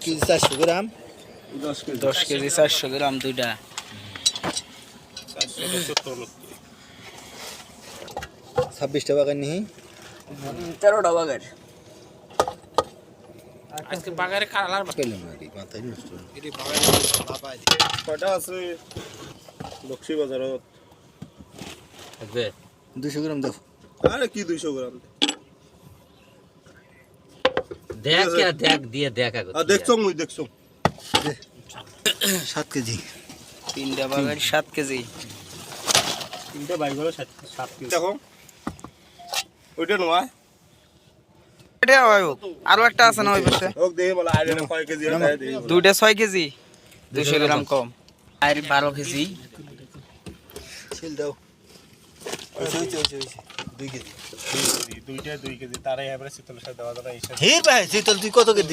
KG 400 গ্রাম 10 KG 400 গ্রাম দুইটা 26টা বাগান নিহি 13টা বাগার আজকে বাগারে কালার পেলাম না রে মাথায় নষ্ট এটি বাগারে লাপাই কয়টা আছে বক্সি বাজারত থাকবে 200 গ্রাম দাও আরে কি 200 গ্রাম দেখ দিয়ে দেখা দেখছো মুই দেখছো 7 কেজি তিনটা বাগার 7 কেজি তিনটা বাইক হলো 7 কেজি দেখো ওইটা নয় এটা আয়ো আরো একটা আছে না ওই পাশে ওক দেই বলা আইডা কয় কেজি আছে দেই দুইটা 6 কেজি 200 গ্রাম কম আর 12 কেজি ছিল দাও ওই 2 কেজি দুইটা 2 কেজি তারাই এবারে শীতল সাথে দেওয়া যাবে এই হে ভাই শীতল তুই কত কেজি